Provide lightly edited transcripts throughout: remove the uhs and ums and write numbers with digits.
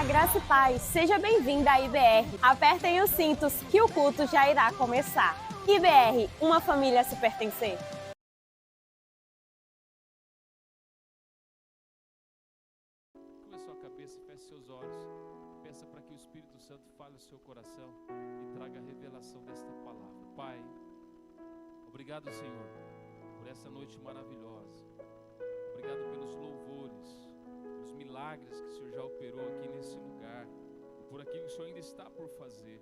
Olá, graça e paz. Seja bem-vinda à IBR. Apertem os cintos que o culto já irá começar. IBR, uma família a se pertencer. Curva sua cabeça e feche seus olhos. Peça para que o Espírito Santo fale no seu coração e traga a revelação desta palavra. Pai, obrigado, Senhor, por essa noite maravilhosa. Obrigado pelos louvores, pelos milagres que o Senhor já operou aqui nesse lugar e por aquilo que o Senhor ainda está por fazer.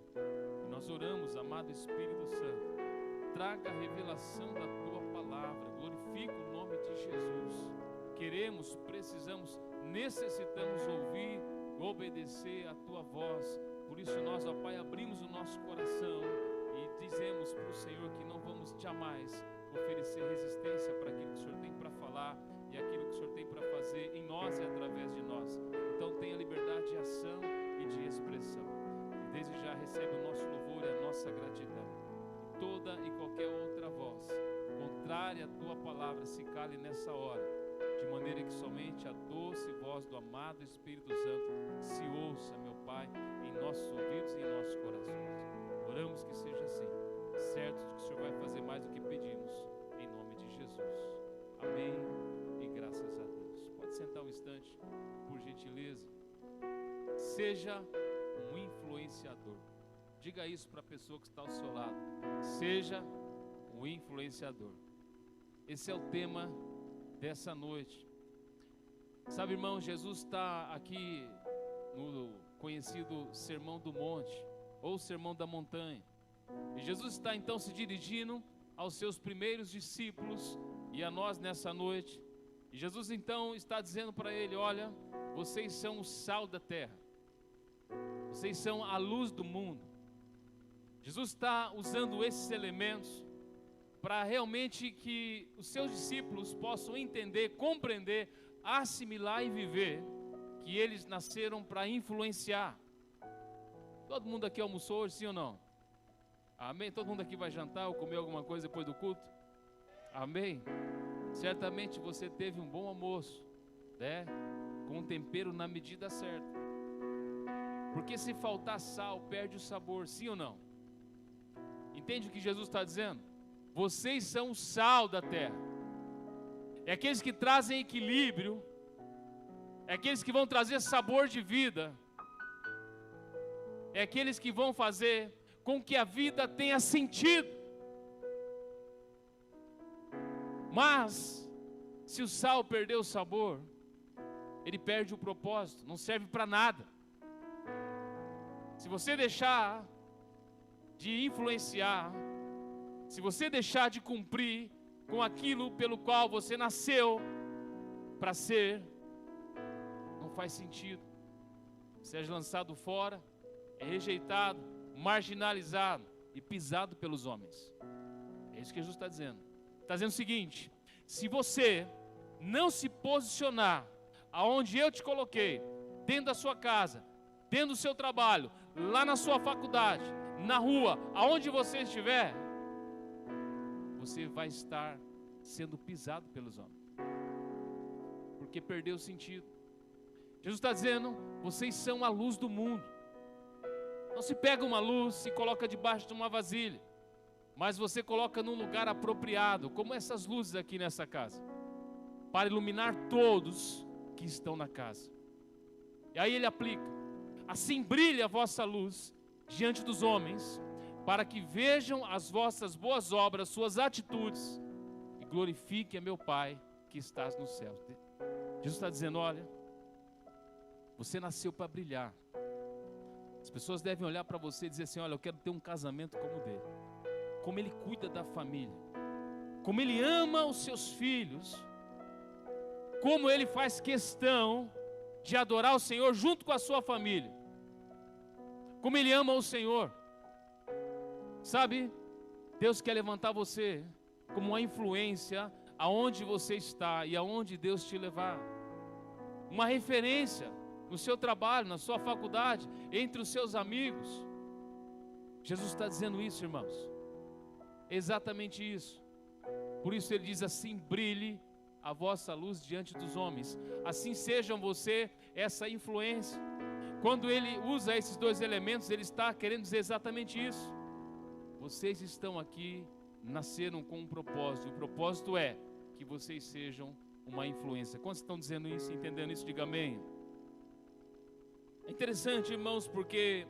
E nós oramos, amado Espírito Santo, traga a revelação da Tua palavra, glorifica o nome de Jesus. Queremos, precisamos, necessitamos ouvir, obedecer a Tua voz. Por isso nós, ó Pai, abrimos o nosso coração e dizemos para o Senhor que não vamos jamais oferecer resistência para aquilo que o Senhor tem para falar e aquilo que o Senhor tem para fazer em nós e através de nós. Então tenha liberdade de ação e de expressão. E desde já recebe o nosso louvor e a nossa gratidão. E toda e qualquer outra voz contrária à Tua palavra se cale nessa hora, de maneira que somente a doce voz do amado Espírito Santo se ouça, meu Pai, em nossos ouvidos e em nossos corações. Oramos que seja assim, certos de que o Senhor vai fazer mais do que pedimos, em nome de Jesus. Amém e graças a Deus. Pode sentar um instante, por gentileza. Seja um influenciador. Diga isso para a pessoa que está ao seu lado. Seja um influenciador. Esse é o tema dessa noite. Sabe, irmão, Jesus está aqui no conhecido Sermão do Monte, ou Sermão da Montanha. E Jesus está então se dirigindo aos seus primeiros discípulos e a nós nessa noite. E Jesus então está dizendo para ele: olha, vocês são o sal da terra, vocês são a luz do mundo. Jesus está usando esses elementos para realmente que os seus discípulos possam entender, compreender, assimilar e viver que eles nasceram para influenciar. Todo mundo aqui almoçou hoje, sim ou não? Amém? Todo mundo aqui vai jantar ou comer alguma coisa depois do culto? Amém? Certamente você teve um bom almoço, né? Com um tempero na medida certa. Porque se faltar sal, perde o sabor, sim ou não? Entende o que Jesus está dizendo? Vocês são o sal da terra. É aqueles que trazem equilíbrio, é aqueles que vão trazer sabor de vida, é aqueles que vão fazer com que a vida tenha sentido. Mas, se o sal perder o sabor, ele perde o propósito, não serve para nada. Se você deixar de influenciar, se você deixar de cumprir com aquilo pelo qual você nasceu para ser, não faz sentido. Você é lançado fora, é rejeitado, marginalizado e pisado pelos homens. É isso que Jesus está dizendo. Está dizendo o seguinte: se você não se posicionar aonde eu te coloquei, dentro da sua casa, dentro do seu trabalho, lá na sua faculdade, na rua, aonde você estiver, você vai estar sendo pisado pelos homens, porque perdeu o sentido. Jesus está dizendo: vocês são a luz do mundo. Não se pega uma luz e coloca debaixo de uma vasilha, mas você coloca num lugar apropriado, como essas luzes aqui nessa casa, para iluminar todos que estão na casa. E aí ele aplica: assim brilhe a vossa luz diante dos homens, para que vejam as vossas boas obras, suas atitudes, e glorifiquem a meu Pai que estás no céu. Jesus está dizendo: olha, você nasceu para brilhar. As pessoas devem olhar para você e dizer assim: olha, eu quero ter um casamento como o dele. Como ele cuida da família, como ele ama os seus filhos, como ele faz questão de adorar o Senhor junto com a sua família, como ele ama o Senhor. Sabe, Deus quer levantar você como uma influência aonde você está e aonde Deus te levar. Uma referência no seu trabalho, na sua faculdade, entre os seus amigos. Jesus está dizendo isso, irmãos. Exatamente isso. Por isso ele diz assim: brilhe a vossa luz diante dos homens. Assim sejam você essa influência. Quando ele usa esses dois elementos, ele está querendo dizer exatamente isso. Vocês estão aqui, nasceram com um propósito. O propósito é que vocês sejam uma influência. Quantos estão dizendo isso, entendendo isso? Diga amém. É interessante, irmãos, porque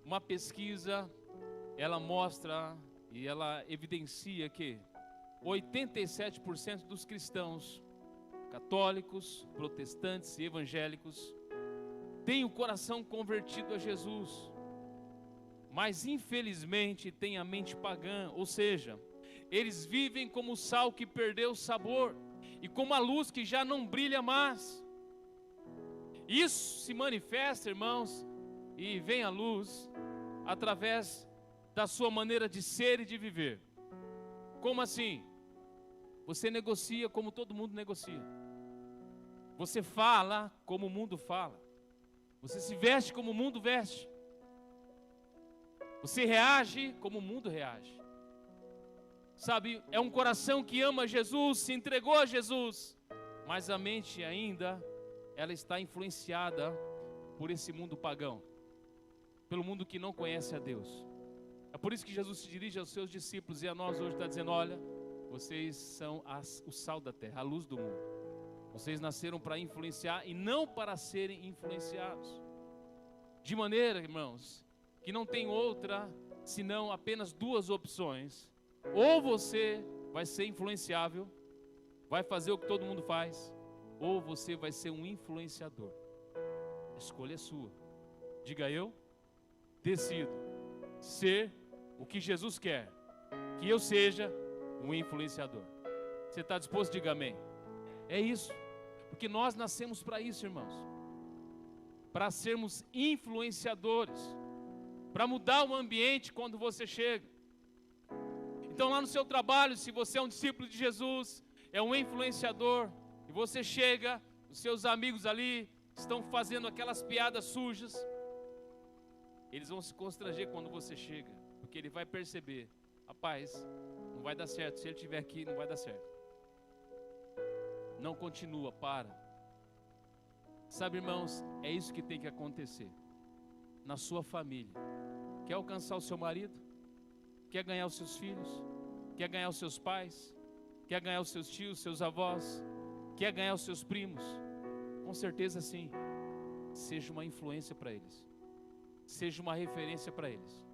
uma pesquisa, ela mostra e ela evidencia que 87% dos cristãos, católicos, protestantes e evangélicos, têm o coração convertido a Jesus, mas infelizmente têm a mente pagã, ou seja, eles vivem como o sal que perdeu o sabor e como a luz que já não brilha mais. Isso se manifesta, irmãos, e vem à luz através da sua maneira de ser e de viver. Como assim? Você negocia como todo mundo negocia. Você fala como o mundo fala. Você se veste como o mundo veste. Você reage como o mundo reage. Sabe, é um coração que ama Jesus, se entregou a Jesus, mas a mente ainda, ela está influenciada por esse mundo pagão, pelo mundo que não conhece a Deus. É por isso que Jesus se dirige aos seus discípulos e a nós hoje está dizendo: olha, vocês são o sal da terra, a luz do mundo. Vocês nasceram para influenciar e não para serem influenciados. De maneira, irmãos, que não tem outra senão apenas duas opções. Ou você vai ser influenciável, vai fazer o que todo mundo faz, ou você vai ser um influenciador. A escolha é sua. Diga: eu decido ser o que Jesus quer, que eu seja um influenciador. Você está disposto? Diga amém. É isso, porque nós nascemos para isso, irmãos, para sermos influenciadores, para mudar o ambiente quando você chega. Então lá no seu trabalho, se você é um discípulo de Jesus, é um influenciador, e você chega, os seus amigos ali estão fazendo aquelas piadas sujas, eles vão se constranger quando você chega, porque ele vai perceber: rapaz, não vai dar certo, se ele estiver aqui não vai dar certo. Não continua, para. Sabe, irmãos, é isso que tem que acontecer na sua família. Quer alcançar o seu marido? Quer ganhar os seus filhos? Quer ganhar os seus pais? Quer ganhar os seus tios, seus avós? Quer ganhar os seus primos? Com certeza sim. Seja uma influência para eles. Seja uma referência para eles.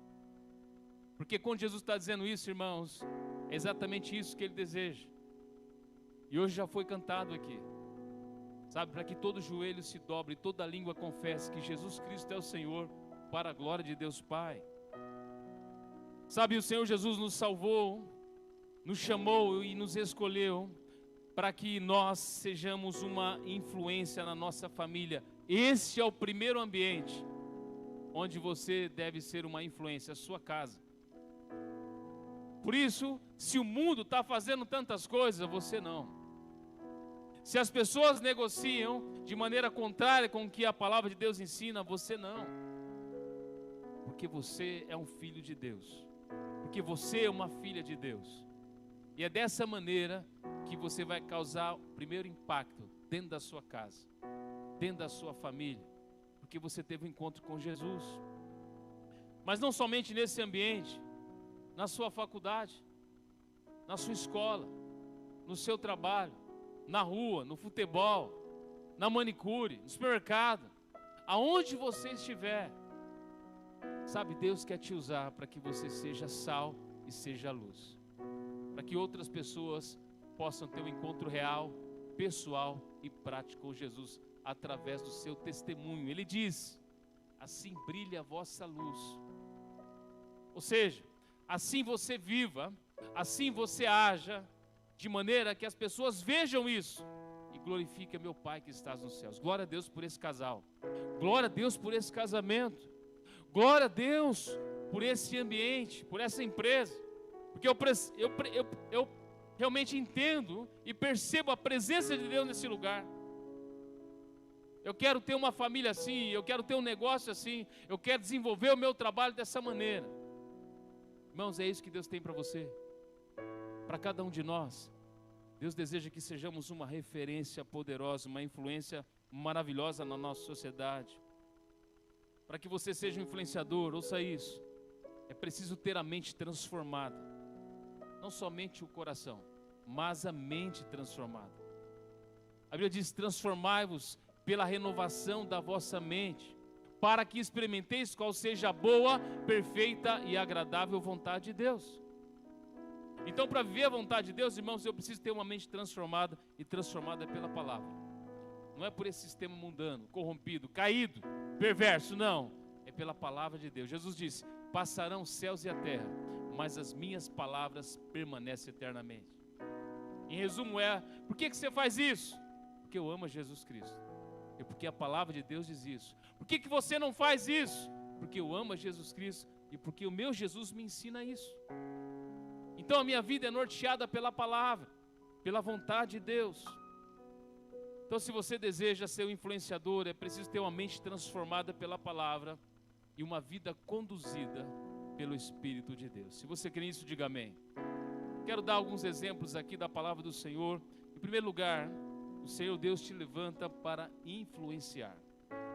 Porque quando Jesus está dizendo isso, irmãos, é exatamente isso que Ele deseja. E hoje já foi cantado aqui. Sabe, para que todo joelho se dobre, toda língua confesse que Jesus Cristo é o Senhor, para a glória de Deus Pai. Sabe, o Senhor Jesus nos salvou, nos chamou e nos escolheu para que nós sejamos uma influência na nossa família. Esse é o primeiro ambiente onde você deve ser uma influência, a sua casa. Por isso, se o mundo está fazendo tantas coisas, você não. Se as pessoas negociam de maneira contrária com o que a palavra de Deus ensina, você não. Porque você é um filho de Deus. Porque você é uma filha de Deus. E é dessa maneira que você vai causar o primeiro impacto dentro da sua casa, dentro da sua família, porque você teve um encontro com Jesus. Mas não somente nesse ambiente, na sua faculdade, na sua escola, no seu trabalho, na rua, no futebol, na manicure, no supermercado, aonde você estiver. Sabe, Deus quer te usar para que você seja sal e seja luz, para que outras pessoas possam ter um encontro real, pessoal e prático com Jesus, através do seu testemunho. Ele diz: assim brilha a vossa luz. Ou seja, assim você viva, assim você haja, de maneira que as pessoas vejam isso e glorifiquem meu Pai que estás nos céus. Glória a Deus por esse casal, glória a Deus por esse casamento, glória a Deus por esse ambiente, por essa empresa, porque eu realmente entendo e percebo a presença de Deus nesse lugar. Eu quero ter uma família assim, eu quero ter um negócio assim, eu quero desenvolver o meu trabalho dessa maneira. Irmãos, é isso que Deus tem para você, para cada um de nós. Deus deseja que sejamos uma referência poderosa, uma influência maravilhosa na nossa sociedade. para que você seja um influenciador, ouça isso, é preciso ter a mente transformada. Não somente o coração, mas a mente transformada. A Bíblia diz: transformai-vos pela renovação da vossa mente, para que experimenteis qual seja a boa, perfeita e agradável vontade de Deus. Então, para viver a vontade de Deus, irmãos, eu preciso ter uma mente transformada, e transformada pela palavra. Não é por esse sistema mundano, corrompido, caído, perverso, não. É pela palavra de Deus. Jesus disse: passarão os céus e a terra, mas as minhas palavras permanecem eternamente. Em resumo por que você faz isso? Porque eu amo Jesus Cristo. E porque a palavra de Deus diz isso. Por que você não faz isso? Porque eu amo Jesus Cristo e porque o meu Jesus me ensina isso. Então a minha vida é norteada pela palavra, pela vontade de Deus. Então, se você deseja ser um influenciador, é preciso ter uma mente transformada pela palavra e uma vida conduzida pelo Espírito de Deus. Se você crê nisso, diga amém. Quero dar alguns exemplos aqui da palavra do Senhor. Em primeiro lugar, o Senhor Deus te levanta para influenciar.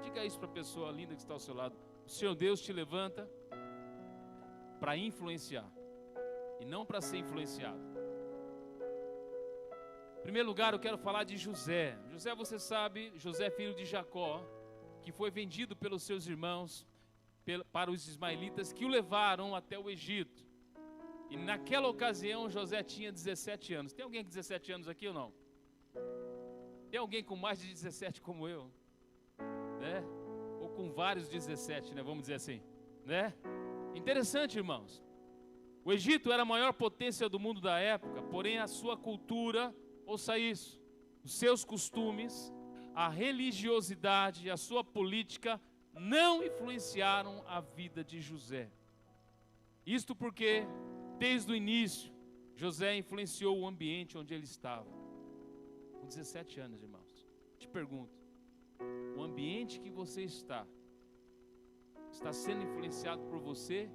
Diga isso para a pessoa linda que está ao seu lado. O Senhor Deus te levanta para influenciar e não para ser influenciado. Em primeiro lugar, eu quero falar de José. José, você sabe, José filho de Jacó, que foi vendido pelos seus irmãos para os ismaelitas, que o levaram até o Egito. E naquela ocasião, José tinha 17 anos. Tem alguém com 17 anos aqui ou não? Tem alguém com mais de 17 como eu? Né? Ou com vários 17, né? Vamos dizer assim, né? Interessante, irmãos. O Egito era a maior potência do mundo da época, porém a sua cultura, ouça isso, os seus costumes, a religiosidade e a sua política não influenciaram a vida de José. Isto porque, desde o início, José influenciou o ambiente onde ele estava. Com 17 anos, irmãos. Te pergunto, o ambiente que você está sendo influenciado por você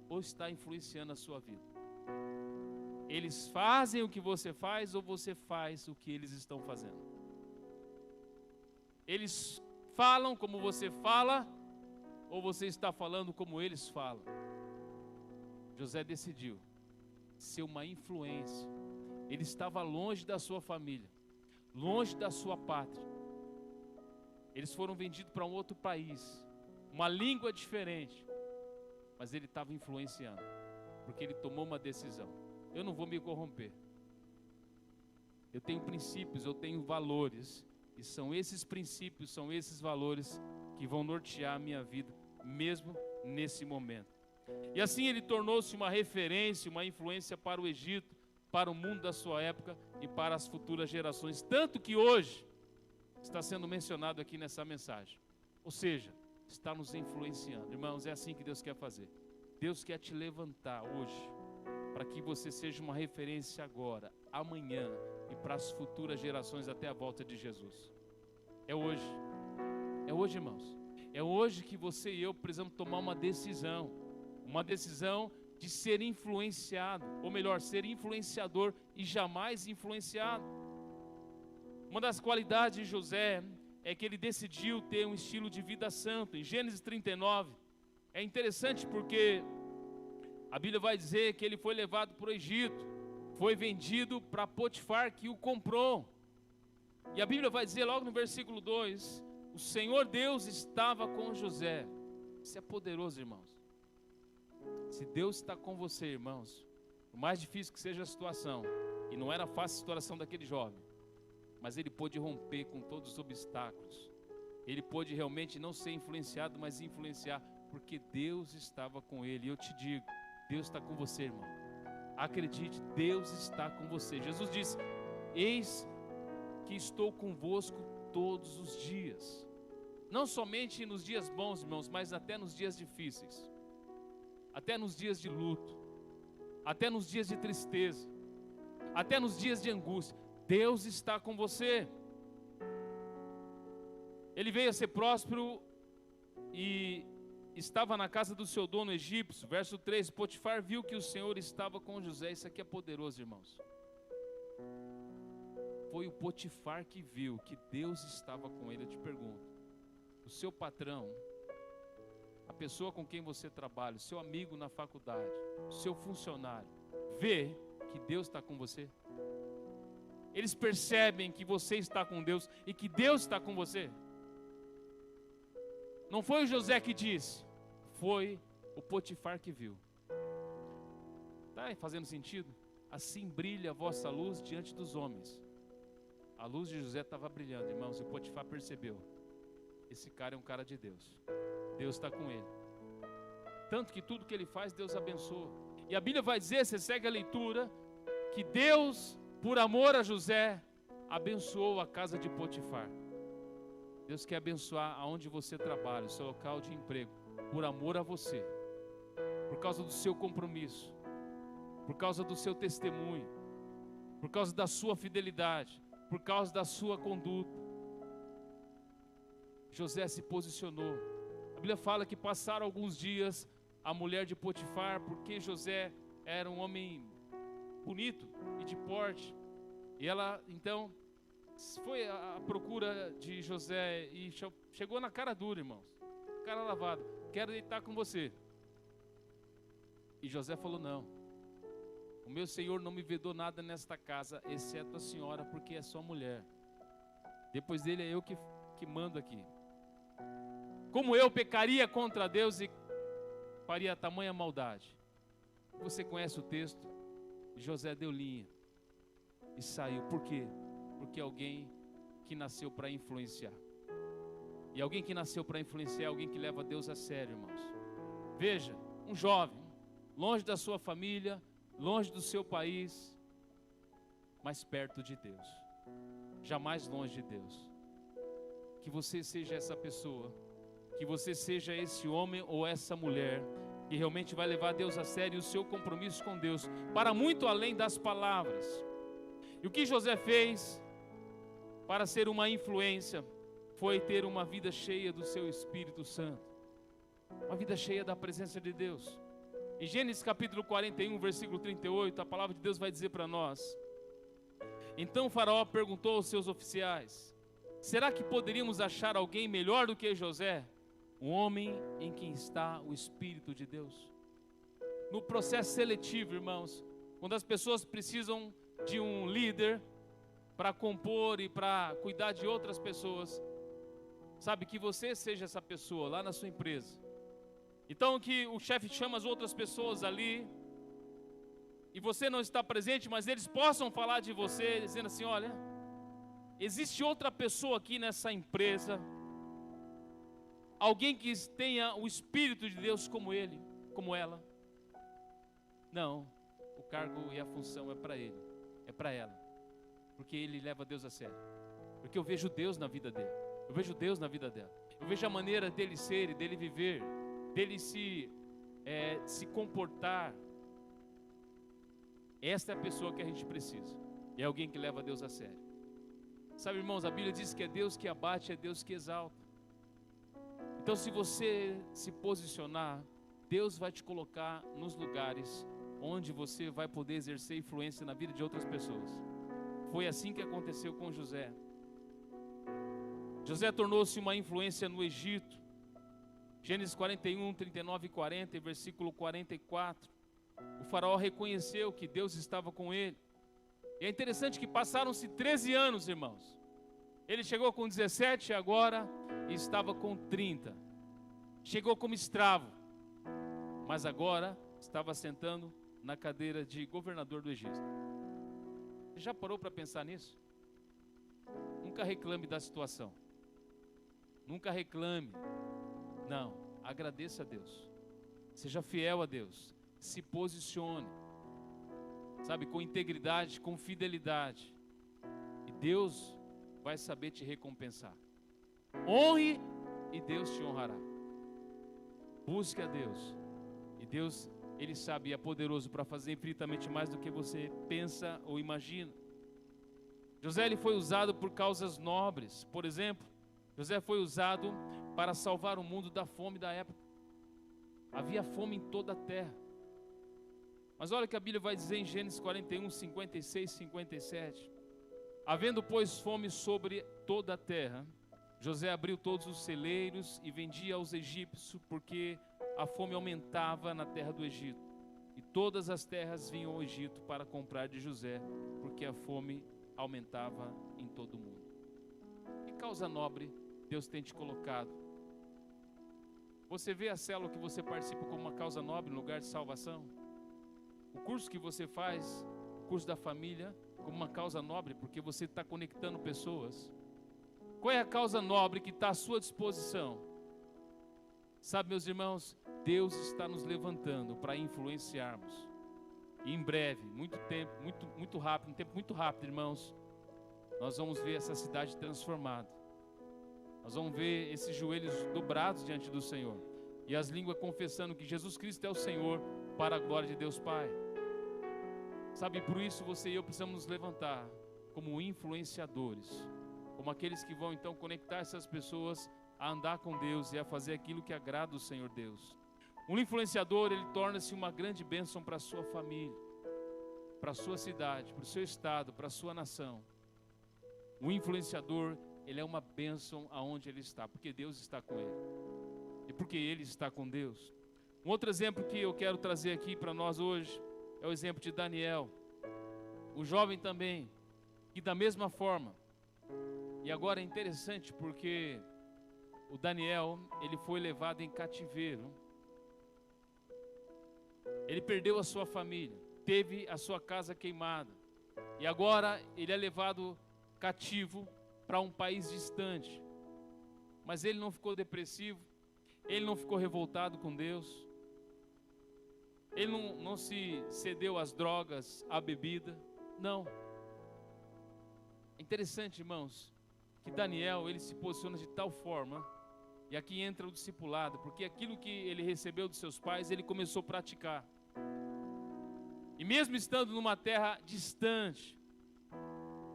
ou está influenciando a sua vida? Eles fazem o que você faz ou você faz o que eles estão fazendo? Eles falam como você fala ou você está falando como eles falam? José decidiu ser uma influência. Ele estava longe da sua família, longe da sua pátria. Eles foram vendidos para um outro país, uma língua diferente, mas ele estava influenciando, porque ele tomou uma decisão. Eu não vou me corromper. Eu tenho princípios, eu tenho valores, e são esses princípios, são esses valores que vão nortear a minha vida, mesmo nesse momento. E assim ele tornou-se uma referência, uma influência para o Egito, para o mundo da sua época e para as futuras gerações, tanto que hoje está sendo mencionado aqui nessa mensagem. Ou seja, está nos influenciando. Irmãos, é assim que Deus quer fazer. Deus quer te levantar hoje, para que você seja uma referência agora, amanhã e para as futuras gerações até a volta de Jesus. É hoje, irmãos. É hoje que você e eu precisamos tomar uma decisão de ser influenciado, ou melhor, ser influenciador e jamais influenciado. Uma das qualidades de José é que ele decidiu ter um estilo de vida santo. Em Gênesis 39, é interessante porque a Bíblia vai dizer que ele foi levado para o Egito, foi vendido para Potifar, que o comprou. E a Bíblia vai dizer logo no versículo 2, o Senhor Deus estava com José. Isso é poderoso, irmãos. Se Deus está com você, irmãos, por mais difícil que seja a situação, e não era fácil a situação daquele jovem, mas ele pôde romper com todos os obstáculos. Ele pôde realmente não ser influenciado, mas influenciar, porque Deus estava com ele. E eu te digo, Deus está com você, irmão. Acredite, Deus está com você. Jesus disse: eis que estou convosco todos os dias. Não somente nos dias bons, irmãos, mas até nos dias difíceis. Até nos dias de luto. Até nos dias de tristeza. Até nos dias de angústia. Deus está com você. Ele veio a ser próspero e estava na casa do seu dono egípcio. Verso 3, Potifar viu que o Senhor estava com José. Isso aqui é poderoso, irmãos. Foi o Potifar que viu que Deus estava com ele. Eu te pergunto, o seu patrão pessoa com quem você trabalha, o seu amigo na faculdade, o seu funcionário, vê que Deus está com você? Eles percebem que você está com Deus e que Deus está com você? Não foi o José que disse, foi o Potifar que viu. Está fazendo sentido? Assim brilha a vossa luz diante dos homens. A luz de José estava brilhando, irmãos, e o Potifar percebeu. Esse cara é um cara de Deus. Deus está com ele. Tanto que tudo que ele faz, Deus abençoa. E a Bíblia vai dizer, você segue a leitura, que Deus, por amor a José, abençoou a casa de Potifar. Deus quer abençoar aonde você trabalha, o seu local de emprego, por amor a você, por causa do seu compromisso, por causa do seu testemunho, por causa da sua fidelidade, por causa da sua conduta. José se posicionou. A Bíblia fala que passaram alguns dias, a mulher de Potifar, porque José era um homem bonito e de porte, e ela então foi à procura de José e chegou na cara dura, irmãos, cara lavado, quero deitar com você. E José falou, não, o meu senhor não me vedou nada nesta casa, exceto a senhora, porque é sua mulher. Depois dele é eu que mando aqui. Como eu pecaria contra Deus e faria tamanha maldade? Você conhece o texto? José deu linha e saiu. Por quê? Porque alguém que nasceu para influenciar. E alguém que nasceu para influenciar é alguém que leva Deus a sério, irmãos. Veja, um jovem, longe da sua família, longe do seu país, mas perto de Deus. Jamais longe de Deus. Que você seja essa pessoa, que você seja esse homem ou essa mulher que realmente vai levar Deus a sério e o seu compromisso com Deus, para muito além das palavras. E o que José fez para ser uma influência foi ter uma vida cheia do seu Espírito Santo, uma vida cheia da presença de Deus. Em Gênesis capítulo 41, versículo 38, a palavra de Deus vai dizer para nós: então Faraó perguntou aos seus oficiais, será que poderíamos achar alguém melhor do que José? Um homem em quem está o Espírito de Deus. No processo seletivo, irmãos, quando as pessoas precisam de um líder para compor e para cuidar de outras pessoas, sabe, que você seja essa pessoa lá na sua empresa. Então que o chefe chama as outras pessoas ali, e você não está presente, mas eles possam falar de você, dizendo assim, olha, existe outra pessoa aqui nessa empresa, alguém que tenha o Espírito de Deus como ele, como ela. Não, o cargo e a função é para ele, é para ela, porque ele leva Deus a sério, porque eu vejo Deus na vida dele, eu vejo Deus na vida dela, eu vejo a maneira dele ser e dele viver, dele se comportar. Esta é a pessoa que a gente precisa, é alguém que leva Deus a sério. Sabe, irmãos, a Bíblia diz que é Deus que abate, é Deus que exalta. Então, se você se posicionar, Deus vai te colocar nos lugares onde você vai poder exercer influência na vida de outras pessoas. Foi assim que aconteceu com José. José tornou-se uma influência no Egito. Gênesis 41, 39 e 40, e versículo 44. O faraó reconheceu que Deus estava com ele. E é interessante que passaram-se 13 anos, irmãos. Ele chegou com 17 agora e estava com 30. Chegou como escravo, mas agora estava sentando na cadeira de governador do Egito. Você já parou para pensar nisso? Nunca reclame da situação. Nunca reclame. Não, agradeça a Deus. Seja fiel a Deus. Se posicione, sabe, com integridade, com fidelidade. E Deus vai saber te recompensar. Honre e Deus te honrará. Busque a Deus. E Deus, Ele sabe e é poderoso para fazer infinitamente mais do que você pensa ou imagina. José, ele foi usado por causas nobres. Por exemplo, José foi usado para salvar o mundo da fome da época. Havia fome em toda a terra. Mas olha o que a Bíblia vai dizer em Gênesis 41, 56 e 57. Havendo, pois, fome sobre toda a terra, José abriu todos os celeiros e vendia aos egípcios, porque a fome aumentava na terra do Egito. E todas as terras vinham ao Egito para comprar de José, porque a fome aumentava em todo o mundo. Que causa nobre Deus tem te colocado? Você vê a célula que você participa como uma causa nobre, no lugar de salvação? O curso que você faz, o curso da família, como uma causa nobre, porque você está conectando pessoas. Qual é a causa nobre que está à sua disposição? Sabe, meus irmãos, Deus está nos levantando para influenciarmos. E em breve, muito rápido, um tempo muito rápido, irmãos, nós vamos ver essa cidade transformada. Nós vamos ver esses joelhos dobrados diante do Senhor. E as línguas confessando que Jesus Cristo é o Senhor, para a glória de Deus Pai. Sabe, por isso você e eu precisamos nos levantar como influenciadores, como aqueles que vão então conectar essas pessoas a andar com Deus e a fazer aquilo que agrada o Senhor Deus. Um influenciador, ele torna-se uma grande bênção para a sua família, para a sua cidade, para o seu estado, para a sua nação. O influenciador, ele é uma bênção aonde ele está, porque Deus está com ele e porque ele está com Deus. Um outro exemplo que eu quero trazer aqui para nós hoje é o exemplo de Daniel, o jovem também, que da mesma forma. E agora é interessante porque o Daniel, ele foi levado em cativeiro. Ele perdeu a sua família, teve a sua casa queimada. E agora ele é levado cativo para um país distante. Mas ele não ficou depressivo, ele não ficou revoltado com Deus. Ele não se cedeu às drogas, à bebida. Não. É interessante, irmãos, que Daniel, ele se posiciona de tal forma, e aqui entra o discipulado, porque aquilo que ele recebeu dos seus pais, ele começou a praticar. E mesmo estando numa terra distante,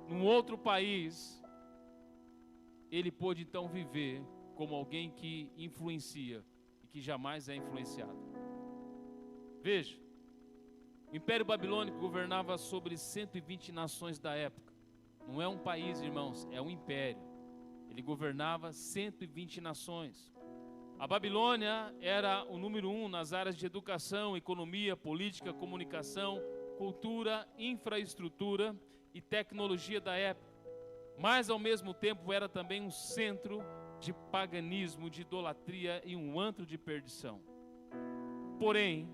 num outro país, ele pôde então viver como alguém que influencia e que jamais é influenciado. Veja, o Império Babilônico governava sobre 120 nações da época. Não é um país, irmãos, é um império. Ele governava 120 nações. A Babilônia era o número 1 nas áreas de educação, economia, política, comunicação, cultura, infraestrutura e tecnologia da época. Mas ao mesmo tempo era também um centro de paganismo, de idolatria e um antro de perdição. Porém,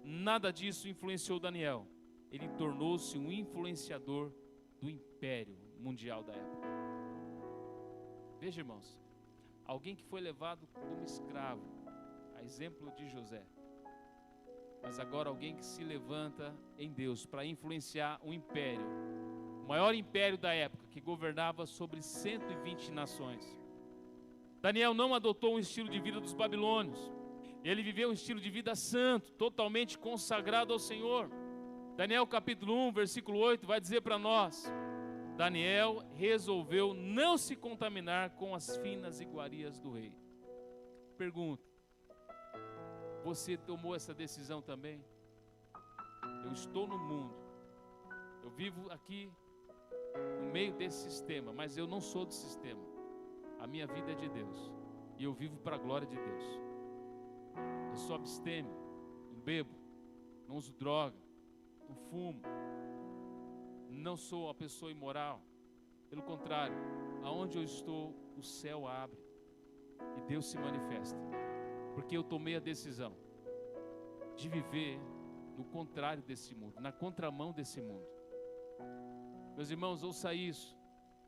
nada disso influenciou Daniel. Ele tornou-se um influenciador do império mundial da época. Veja, irmãos, alguém que foi levado como escravo, a exemplo de José, mas agora alguém que se levanta em Deus para influenciar um império, o maior império da época, que governava sobre 120 nações. Daniel não adotou um estilo de vida dos babilônios. Ele viveu um estilo de vida santo, totalmente consagrado ao Senhor. Daniel capítulo 1, versículo 8 vai dizer para nós: Daniel resolveu não se contaminar com as finas iguarias do rei. Pergunta: você tomou essa decisão também? Eu estou no mundo, eu vivo aqui no meio desse sistema, mas eu não sou do sistema. A minha vida é de Deus e eu vivo para a glória de Deus. Eu sou abstêmio, não bebo, não uso droga, não fumo, não sou uma pessoa imoral. Pelo contrário, aonde eu estou, o céu abre e Deus se manifesta, porque eu tomei a decisão de viver no contrário desse mundo, na contramão desse mundo. Meus irmãos, ouça isso.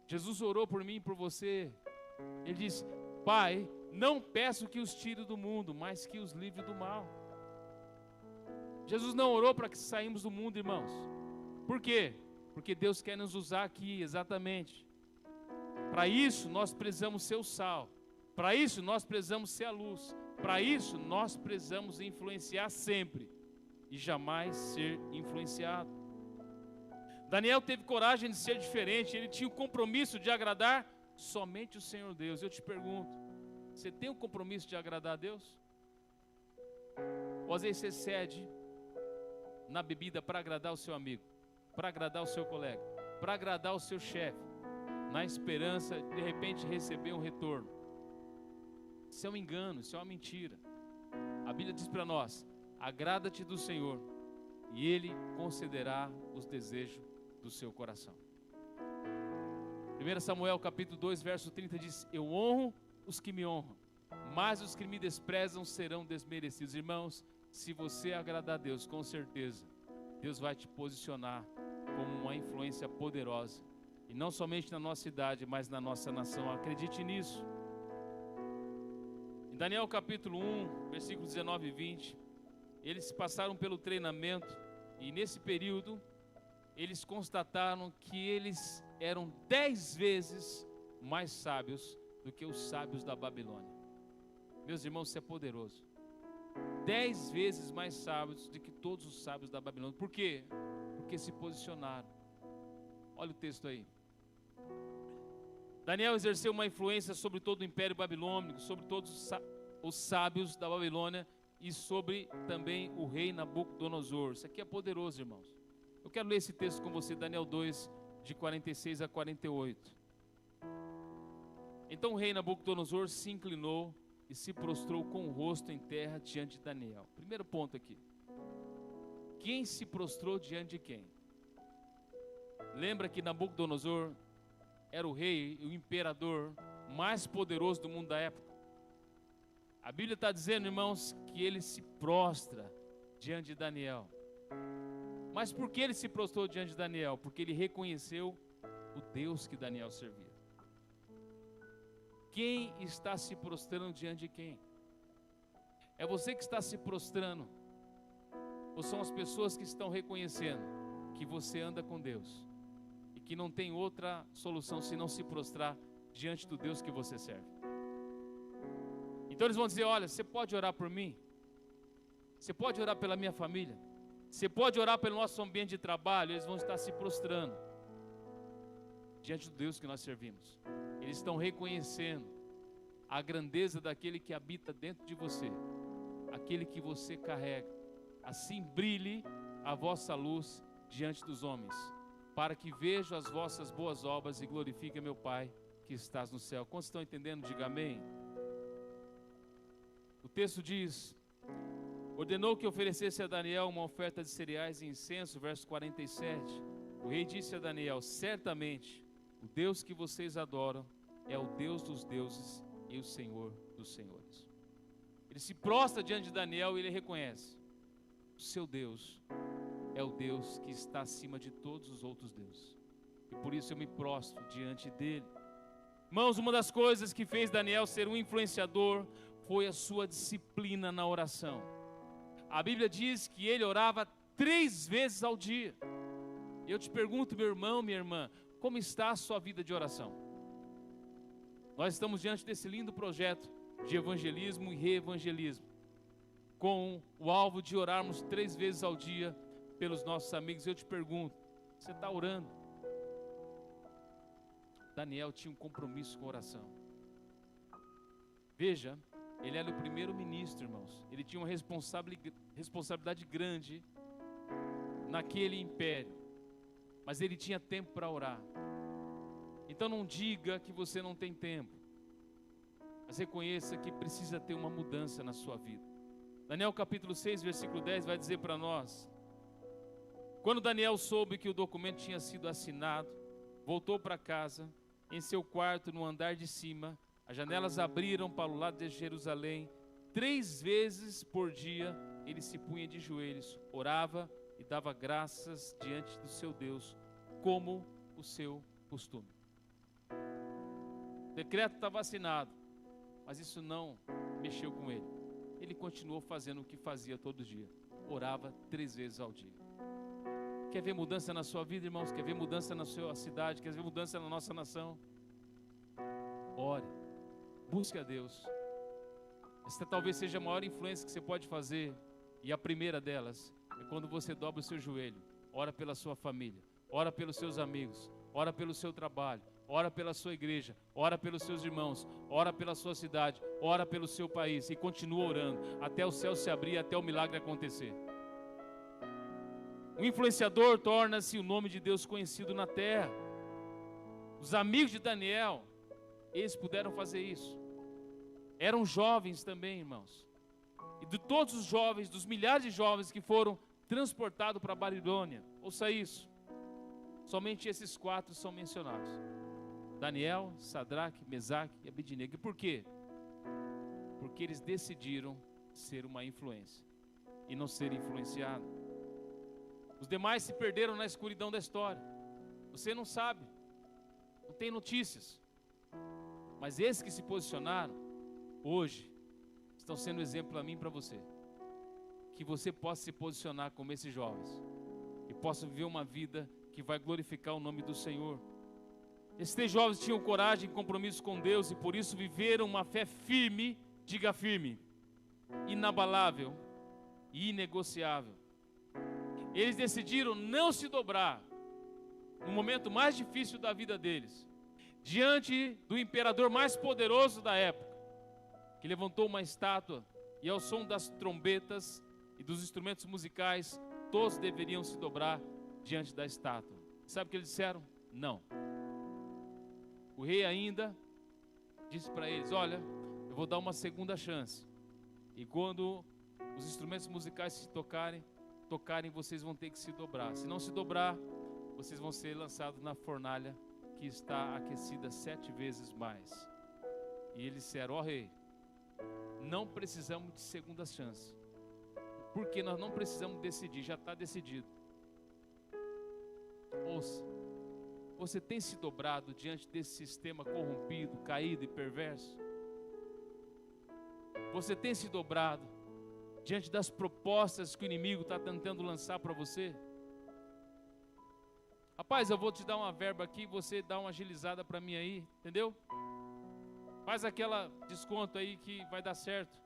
Jesus orou por mim e por você. Ele disse: Pai, não peço que os tire do mundo, mas que os livre do mal. Jesus não orou para que saímos do mundo, irmãos. Por quê? Porque Deus quer nos usar aqui, exatamente. Para isso nós precisamos ser o sal. Para isso nós precisamos ser a luz. Para isso nós precisamos influenciar sempre e jamais ser influenciado. Daniel teve coragem de ser diferente. Ele tinha o compromisso de agradar somente o Senhor Deus. Eu te pergunto, você tem o compromisso de agradar a Deus? Ou às vezes você cede na bebida para agradar o seu amigo, para agradar o seu colega, para agradar o seu chefe, na esperança de repente receber um retorno. Isso é um engano, isso é uma mentira. A Bíblia diz para nós: agrada-te do Senhor e Ele concederá os desejos do seu coração. 1 Samuel capítulo 2 verso 30 diz: eu honro os que me honram, mas os que me desprezam serão desmerecidos. Irmãos, se você agradar a Deus, com certeza Deus vai te posicionar como uma influência poderosa, e não somente na nossa cidade, mas na nossa nação. Acredite nisso. Em Daniel capítulo 1, versículos 19 e 20, eles passaram pelo treinamento, e nesse período eles constataram que eles eram 10 vezes mais sábios do que os sábios da Babilônia. Meus irmãos, isso é poderoso. 10 vezes mais sábios do que todos os sábios da Babilônia. Por quê? Porque se posicionaram. Olha o texto aí. Daniel exerceu uma influência sobre todo o Império Babilônico, sobre todos os sábios da Babilônia e sobre também o rei Nabucodonosor. Isso aqui é poderoso, irmãos. Eu quero ler esse texto com você, Daniel 2, de 46 a 48. Então o rei Nabucodonosor se inclinou e se prostrou com o rosto em terra diante de Daniel. Primeiro ponto aqui. Quem se prostrou diante de quem? Lembra que Nabucodonosor era o rei, o imperador mais poderoso do mundo da época. A Bíblia está dizendo, irmãos, que ele se prostra diante de Daniel. Mas por que ele se prostrou diante de Daniel? Porque ele reconheceu o Deus que Daniel servia. Quem está se prostrando diante de quem? É você que está se prostrando? Ou são as pessoas que estão reconhecendo que você anda com Deus e que não tem outra solução senão se prostrar diante do Deus que você serve? Então eles vão dizer: olha, você pode orar por mim? Você pode orar pela minha família? Você pode orar pelo nosso ambiente de trabalho? Eles vão estar se prostrando diante do Deus que nós servimos. Eles estão reconhecendo a grandeza daquele que habita dentro de você, aquele que você carrega. Assim brilhe a vossa luz diante dos homens, para que vejam as vossas boas obras e glorifiquem meu Pai que estás no céu. Quantos estão entendendo? Diga amém. O texto diz: ordenou que oferecesse a Daniel uma oferta de cereais e incenso, verso 47. O rei disse a Daniel: certamente o Deus que vocês adoram é o Deus dos deuses e o Senhor dos senhores. Ele se prostra diante de Daniel e ele reconhece: o seu Deus é o Deus que está acima de todos os outros deuses, e por isso eu me prostro diante dele. Irmãos, uma das coisas que fez Daniel ser um influenciador foi a sua disciplina na oração. A Bíblia diz que ele orava 3 vezes ao dia. E eu te pergunto, meu irmão, minha irmã, como está a sua vida de oração? Nós estamos diante desse lindo projeto de evangelismo e reevangelismo, com o alvo de orarmos 3 vezes ao dia pelos nossos amigos. Eu te pergunto, você está orando? Daniel tinha um compromisso com a oração. Veja, ele era o primeiro-ministro, irmãos. Ele tinha uma responsabilidade grande naquele império, mas ele tinha tempo para orar. Então não diga que você não tem tempo, mas reconheça que precisa ter uma mudança na sua vida. Daniel capítulo 6, versículo 10 vai dizer para nós: quando Daniel soube que o documento tinha sido assinado, voltou para casa. Em seu quarto, no andar de cima, as janelas abriram para o lado de Jerusalém. 3 vezes por dia ele se punha de joelhos, orava e dava graças diante do seu Deus, como o seu costume. O decreto estava assinado, mas isso não mexeu com ele. Ele continuou fazendo o que fazia todo dia, orava 3 vezes ao dia. Quer ver mudança na sua vida, irmãos? Quer ver mudança na sua cidade? Quer ver mudança na nossa nação? Ore, busque a Deus. Esta talvez seja a maior influência que você pode fazer. E a primeira delas é quando você dobra o seu joelho, ora pela sua família, ora pelos seus amigos, ora pelo seu trabalho, ora pela sua igreja, ora pelos seus irmãos, ora pela sua cidade, ora pelo seu país, e continua orando até o céu se abrir, até o milagre acontecer. O influenciador torna-se o nome de Deus conhecido na terra. Os amigos de Daniel, eles puderam fazer isso. Eram jovens também, irmãos. E de todos os jovens, dos milhares de jovens que foram transportados para a Babilônia, ouça isso, somente esses 4 são mencionados: Daniel, Sadraque, Mesaque e Abednego. E por quê? Porque eles decidiram ser uma influência e não ser influenciado. Os demais se perderam na escuridão da história. Você não sabe, não tem notícias. Mas esses que se posicionaram, hoje, estão sendo exemplo para mim e para você. Que você possa se posicionar como esses jovens e possa viver uma vida que vai glorificar o nome do Senhor. Esses 3 jovens tinham coragem e compromisso com Deus e por isso viveram uma fé firme, diga firme, inabalável e inegociável. Eles decidiram não se dobrar no momento mais difícil da vida deles, diante do imperador mais poderoso da época, que levantou uma estátua e ao som das trombetas e dos instrumentos musicais, todos deveriam se dobrar diante da estátua. Sabe o que eles disseram? Não. O rei ainda disse para eles: olha, eu vou dar uma segunda chance. E quando os instrumentos musicais se tocarem, vocês vão ter que se dobrar. Se não se dobrar, vocês vão ser lançados na fornalha que está aquecida 7 vezes mais. E eles disseram: ó rei, não precisamos de segunda chance, porque nós não precisamos decidir, já está decidido. Ouça, você tem se dobrado diante desse sistema corrompido, caído e perverso? Você tem se dobrado diante das propostas que o inimigo está tentando lançar para você? Rapaz, eu vou te dar uma verba aqui, você dá uma agilizada para mim aí, entendeu? Faz aquela desconto aí que vai dar certo.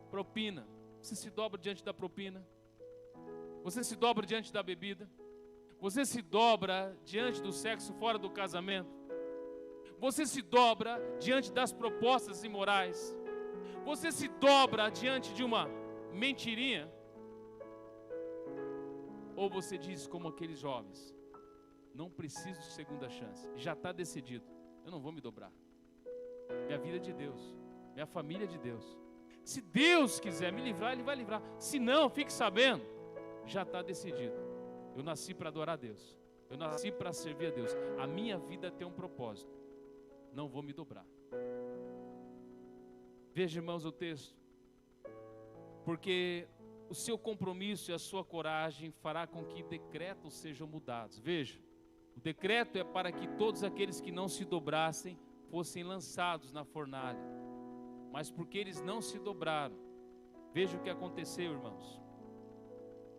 Propina, você se dobra diante da propina. Você se dobra diante da bebida. Você se dobra diante do sexo fora do casamento. Você se dobra diante das propostas imorais. Você se dobra diante de uma mentirinha. Ou você diz como aqueles jovens: não preciso de segunda chance, já está decidido, eu não vou me dobrar. Minha vida é de Deus, minha família é de Deus. Se Deus quiser me livrar, Ele vai livrar. Se não, fique sabendo, já está decidido. Eu nasci para adorar a Deus, eu nasci para servir a Deus. A minha vida tem um propósito, não vou me dobrar. Veja, irmãos, o texto. Porque o seu compromisso e a sua coragem fará com que decretos sejam mudados. Veja, o decreto é para que todos aqueles que não se dobrassem fossem lançados na fornalha. Mas porque eles não se dobraram, veja o que aconteceu, irmãos.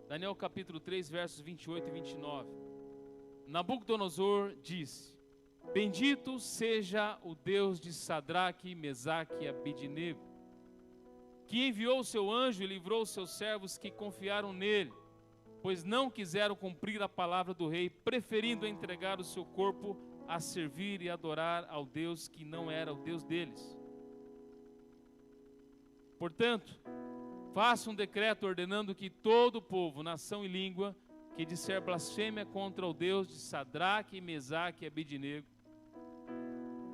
Daniel capítulo 3, versos 28 e 29. Nabucodonosor disse: bendito seja o Deus de Sadraque, Mesaque e Abednego, que enviou o seu anjo e livrou os seus servos que confiaram nele, pois não quiseram cumprir a palavra do rei, preferindo entregar o seu corpo a servir e adorar ao Deus que não era o Deus deles. Portanto, faça um decreto ordenando que todo o povo, nação e língua que disser blasfêmia contra o Deus de Sadraque, Mesaque e Abednego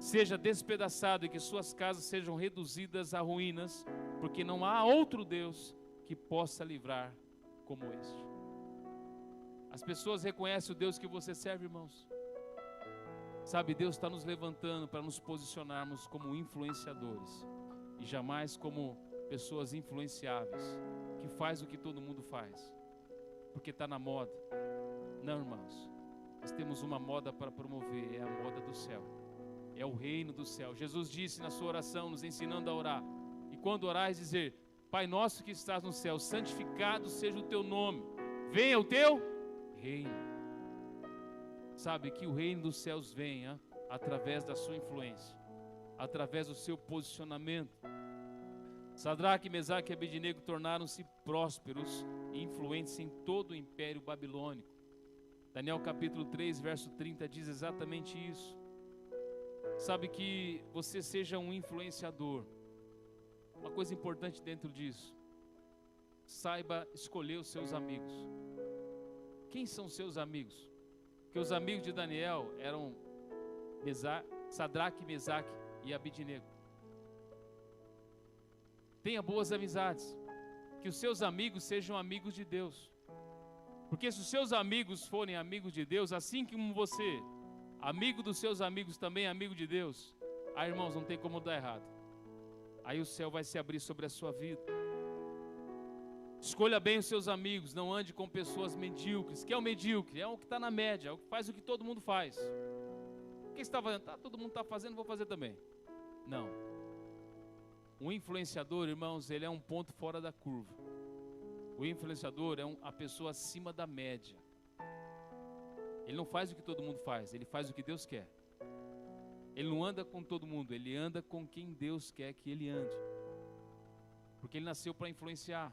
seja despedaçado e que suas casas sejam reduzidas a ruínas, porque não há outro Deus que possa livrar como este. As pessoas reconhecem o Deus que você serve, irmãos? Sabe, Deus está nos levantando para nos posicionarmos como influenciadores e jamais como pessoas influenciáveis, que faz o que todo mundo faz, porque está na moda. Não, irmãos, nós temos uma moda para promover, é a moda do céu, é o reino do céu. Jesus disse na sua oração, nos ensinando a orar, e quando orais dizer: Pai nosso que estás no céu, santificado seja o teu nome, venha o teu reino. Sabe que o reino dos céus venha através da sua influência, através do seu posicionamento. Sadraque, Mesaque e Abednego tornaram-se prósperos e influentes em todo o império babilônico. Daniel capítulo 3, verso 30 diz exatamente isso. Sabe, que você seja um influenciador. Uma coisa importante dentro disso: saiba escolher os seus amigos. Quem são seus amigos? Porque os amigos de Daniel eram Sadraque, Mesaque e Abidnego. Tenha boas amizades, que os seus amigos sejam amigos de Deus, porque se os seus amigos forem amigos de Deus, assim como você, amigo dos seus amigos também é amigo de Deus, aí, irmãos, não tem como dar errado. Aí o céu vai se abrir sobre a sua vida. Escolha bem os seus amigos, não ande com pessoas medíocres. Que é o medíocre? É o que está na média, é o que faz o que todo mundo faz. O que você está fazendo? Todo mundo está fazendo, vou fazer também. Não. O influenciador, irmãos, ele é um ponto fora da curva. O influenciador é a pessoa acima da média. Ele não faz o que todo mundo faz, ele faz o que Deus quer. Ele não anda com todo mundo, ele anda com quem Deus quer que ele ande. Porque ele nasceu para influenciar.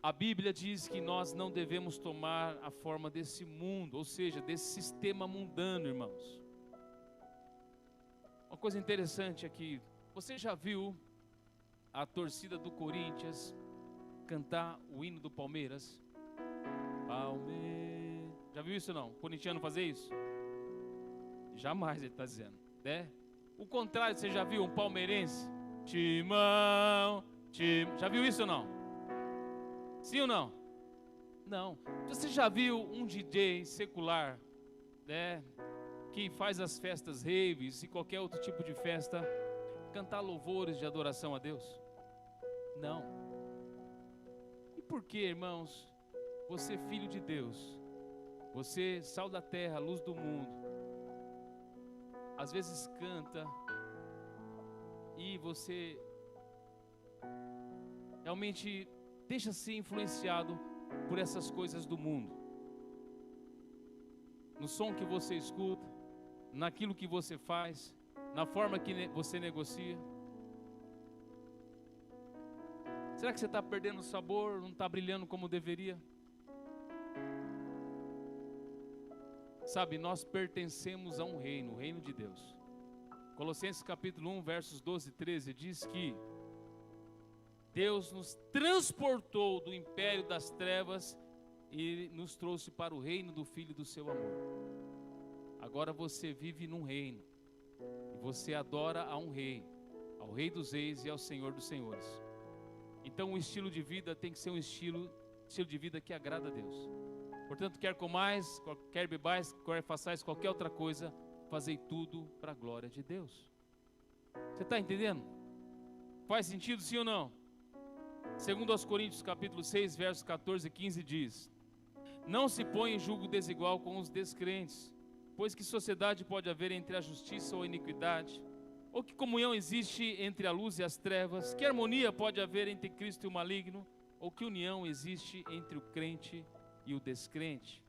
A Bíblia diz que nós não devemos tomar a forma desse mundo, ou seja, desse sistema mundano, irmãos. Uma coisa interessante aqui, você já viu a torcida do Corinthians cantar o hino do Palmeiras? Palmeiras. Já viu isso ou não? O corintiano fazer isso? Jamais, ele está dizendo, né? O contrário, você já viu um palmeirense? Timão, timão. Já viu isso ou não? Sim ou não? Não. Você já viu um DJ secular, né, que faz as festas raves e qualquer outro tipo de festa, cantar louvores de adoração a Deus? Não. E por que, irmãos, você filho de Deus, você sal da terra, luz do mundo, às vezes canta e você realmente deixa ser influenciado por essas coisas do mundo? No som que você escuta, naquilo que você faz, na forma que você negocia. Será que você está perdendo o sabor, não está brilhando como deveria? Sabe, nós pertencemos a um reino, o reino de Deus. Colossenses capítulo 1, versos 12 e 13 diz que Deus nos transportou do império das trevas e nos trouxe para o reino do Filho do seu amor. Agora você vive num reino e você adora a um rei, ao Rei dos Reis e ao Senhor dos Senhores. Então o estilo de vida tem que ser um estilo de vida que agrada a Deus. Portanto, quer comais, quer bebais, quer façais qualquer outra coisa, fazei tudo para a glória de Deus. Você está entendendo? Faz sentido, sim ou não? Segundo aos Coríntios capítulo 6, versos 14 e 15 diz: não se põe em julgo desigual com os descrentes, pois que sociedade pode haver entre a justiça ou a iniquidade? Ou que comunhão existe entre a luz e as trevas? Que harmonia pode haver entre Cristo e o maligno? Ou que união existe entre o crente e o descrente?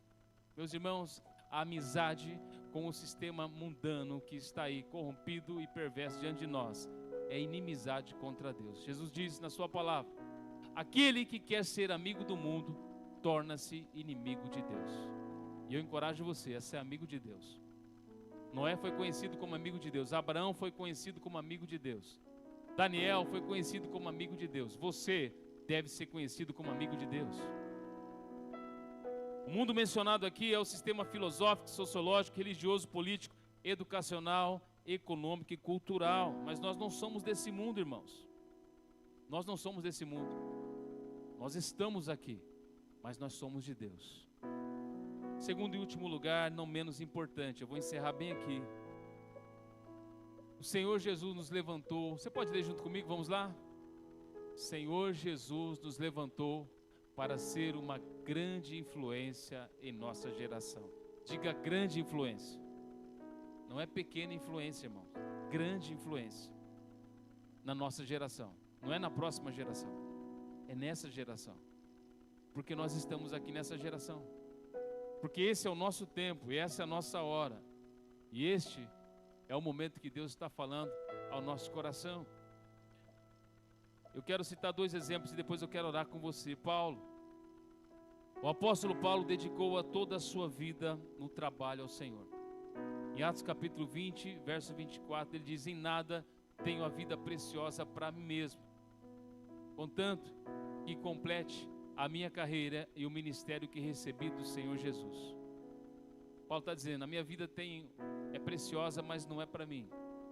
Meus irmãos, a amizade com o sistema mundano que está aí, corrompido e perverso diante de nós, é inimizade contra Deus. Jesus diz na sua palavra: aquele que quer ser amigo do mundo, torna-se inimigo de Deus. E eu encorajo você a ser amigo de Deus. Noé foi conhecido como amigo de Deus. Abraão foi conhecido como amigo de Deus. Daniel foi conhecido como amigo de Deus. Você deve ser conhecido como amigo de Deus. O mundo mencionado aqui é o sistema filosófico, sociológico, religioso, político, educacional, econômico e cultural. Mas nós não somos desse mundo, irmãos. Nós não somos desse mundo. Nós estamos aqui, mas nós somos de Deus. Segundo e último lugar, não menos importante, eu vou encerrar bem aqui. O Senhor Jesus nos levantou. Você pode ler junto comigo? Vamos lá? Senhor Jesus nos levantou para ser uma grande influência em nossa geração. Diga grande influência. Não é pequena influência, irmão. Grande influência na nossa geração. Não é na próxima geração. É nessa geração. Porque nós estamos aqui nessa geração. Porque esse é o nosso tempo e essa é a nossa hora. E este é o momento que Deus está falando ao nosso coração. Eu quero citar 2 exemplos e depois eu quero orar com você. Paulo. O apóstolo Paulo dedicou a toda a sua vida no trabalho ao Senhor. Em Atos capítulo 20, verso 24, ele diz: em nada tenho a vida preciosa para mim mesmo, contanto que complete a minha carreira e o ministério que recebi do Senhor Jesus. Paulo está dizendo, a minha vida é preciosa, mas não é para mim.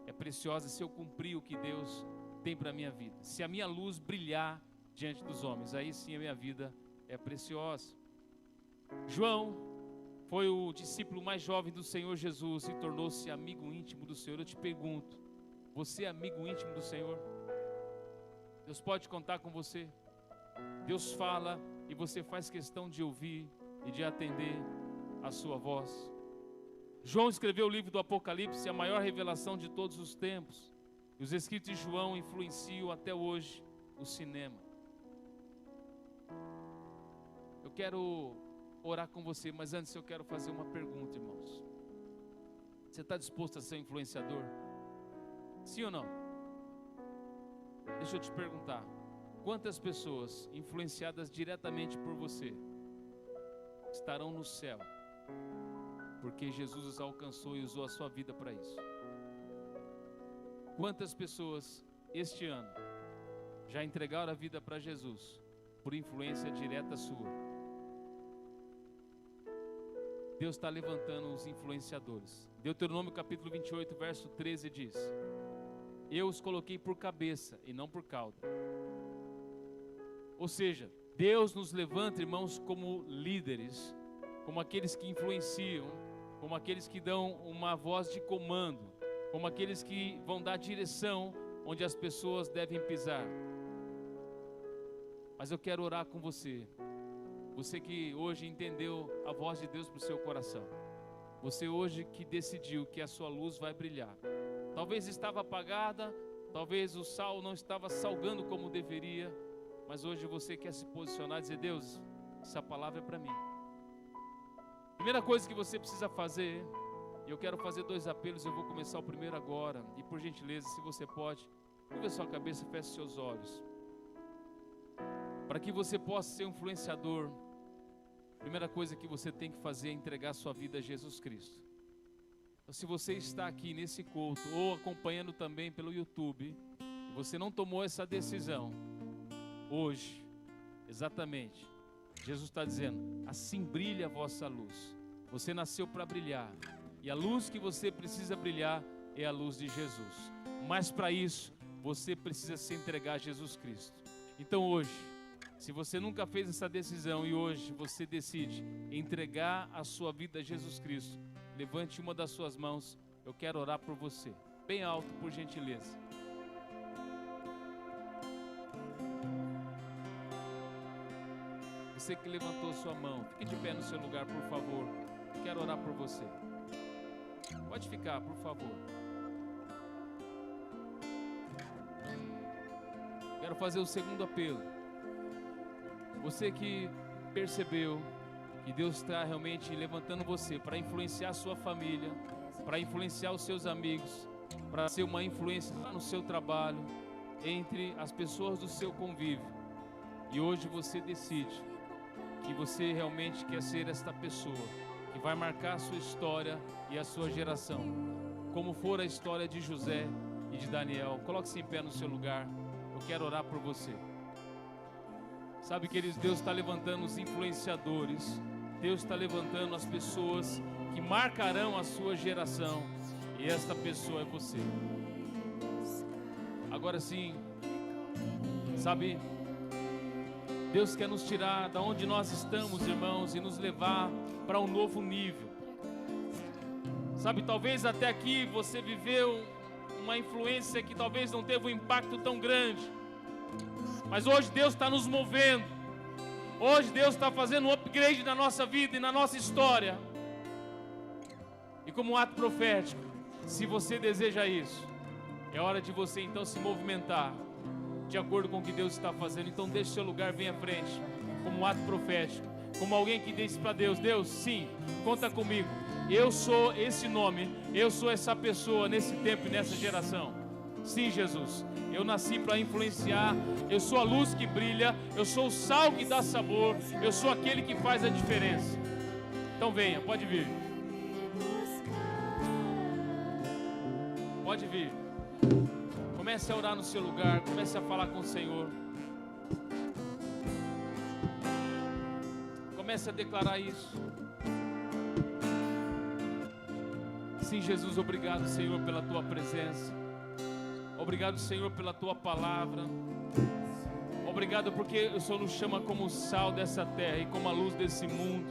É preciosa se eu cumprir o que Deus tem para a minha vida. Se a minha luz brilhar diante dos homens, aí sim a minha vida é preciosa. João foi o discípulo mais jovem do Senhor Jesus e tornou-se amigo íntimo do Senhor. Eu te pergunto, você é amigo íntimo do Senhor? Deus pode contar com você? Deus fala e você faz questão de ouvir e de atender a sua voz? João escreveu o livro do Apocalipse, a maior revelação de todos os tempos. E os escritos de João influenciam até hoje o cinema. Eu quero orar com você, mas antes eu quero fazer uma pergunta, irmãos. Você está disposto a ser influenciador? Sim ou não? Deixa eu te perguntar. Quantas pessoas influenciadas diretamente por você estarão no céu? Porque Jesus os alcançou e usou a sua vida para isso. Quantas pessoas este ano já entregaram a vida para Jesus por influência direta sua? Deus está levantando os influenciadores. Deuteronômio capítulo 28, verso 13 diz: eu os coloquei por cabeça e não por cauda. Ou seja, Deus nos levanta, irmãos, como líderes, como aqueles que influenciam, como aqueles que dão uma voz de comando, como aqueles que vão dar direção onde as pessoas devem pisar. Mas eu quero orar com você, você que hoje entendeu a voz de Deus para o seu coração, você hoje que decidiu que a sua luz vai brilhar. Talvez estava apagada, talvez o sal não estava salgando como deveria, mas hoje você quer se posicionar e dizer: Deus, essa palavra é para mim. Primeira coisa que você precisa fazer, e eu quero fazer 2 apelos, eu vou começar o primeiro agora, e por gentileza, se você pode, curva a sua cabeça e feche seus olhos. Para que você possa ser um influenciador, a primeira coisa que você tem que fazer é entregar sua vida a Jesus Cristo. Então, se você está aqui nesse culto, ou acompanhando também pelo YouTube, e você não tomou essa decisão, hoje, exatamente, Jesus está dizendo: assim brilha a vossa luz. Você nasceu para brilhar, e a luz que você precisa brilhar é a luz de Jesus. Mas para isso, você precisa se entregar a Jesus Cristo. Então hoje, se você nunca fez essa decisão e hoje você decide entregar a sua vida a Jesus Cristo, levante uma das suas mãos, eu quero orar por você. Bem alto, por gentileza. Você que levantou sua mão, fique de pé no seu lugar, por favor. Quero orar por você. Pode ficar, por favor. Quero fazer o segundo apelo. Você que percebeu que Deus está realmente levantando você para influenciar a sua família, para influenciar os seus amigos, para ser uma influência lá no seu trabalho, entre as pessoas do seu convívio. E hoje você decide que você realmente quer ser esta pessoa que vai marcar a sua história e a sua geração, como for a história de José e de Daniel. Coloque-se em pé no seu lugar, eu quero orar por você. Sabe, queridos, Deus está levantando os influenciadores, Deus está levantando as pessoas que marcarão a sua geração, e esta pessoa é você. Agora sim, sabe, Deus quer nos tirar da onde nós estamos, irmãos, e nos levar para um novo nível. Sabe, talvez até aqui você viveu uma influência que talvez não teve um impacto tão grande, mas hoje Deus está nos movendo. Hoje Deus está fazendo um upgrade na nossa vida e na nossa história. E como um ato profético, se você deseja isso, é hora de você então se movimentar de acordo com o que Deus está fazendo. Então deixe seu lugar, venha à frente, como um ato profético, como alguém que disse para Deus: Deus, sim, conta comigo, eu sou esse nome, eu sou essa pessoa nesse tempo e nessa geração. Sim, Jesus, eu nasci para influenciar, eu sou a luz que brilha, eu sou o sal que dá sabor, eu sou aquele que faz a diferença. Então venha, pode vir. Pode vir. Comece a orar no seu lugar, comece a falar com o Senhor. Comece a declarar isso. Sim, Jesus, obrigado, Senhor, pela tua presença. Obrigado, Senhor, pela tua palavra. Obrigado porque o Senhor nos chama como o sal dessa terra e como a luz desse mundo.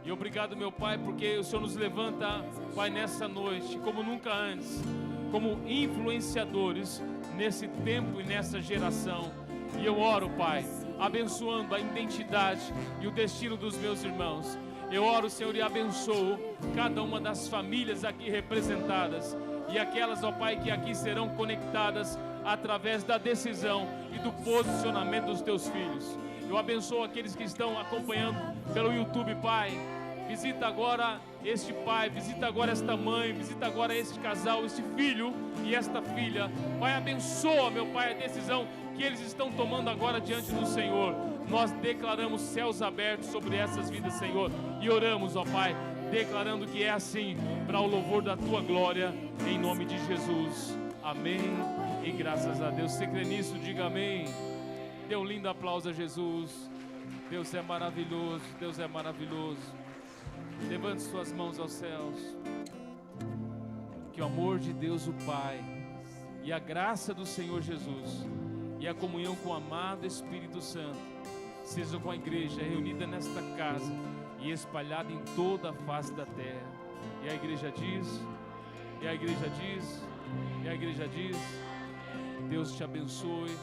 E obrigado, meu Pai, porque o Senhor nos levanta, Pai, nessa noite, como nunca antes, como influenciadores nesse tempo e nessa geração. E eu oro, Pai, abençoando a identidade e o destino dos meus irmãos. Eu oro, Senhor, e abençoo cada uma das famílias aqui representadas e aquelas, ó Pai, que aqui serão conectadas através da decisão e do posicionamento dos teus filhos. Eu abençoo aqueles que estão acompanhando pelo YouTube, Pai. Visita agora este pai, visita agora esta mãe, visita agora este casal, este filho e esta filha. Pai, abençoa, meu Pai, a decisão que eles estão tomando agora diante do Senhor. Nós declaramos céus abertos sobre essas vidas, Senhor, e oramos, ó Pai, declarando que é assim, para o louvor da Tua glória, em nome de Jesus. Amém e graças a Deus. Você crê nisso? Diga amém. Dê um lindo aplauso a Jesus. Deus é maravilhoso, Deus é maravilhoso. Levante suas mãos aos céus. Que o amor de Deus o Pai e a graça do Senhor Jesus e a comunhão com o amado Espírito Santo seja com a igreja reunida nesta casa e espalhada em toda a face da terra. E a igreja diz, e a igreja diz, e a igreja diz: Deus te abençoe,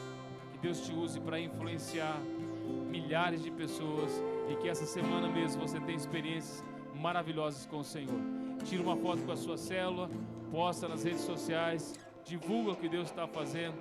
que Deus te use para influenciar milhares de pessoas e que essa semana mesmo você tenha experiências maravilhosas com o Senhor. Tira uma foto com a sua célula, posta nas redes sociais, divulga o que Deus está fazendo.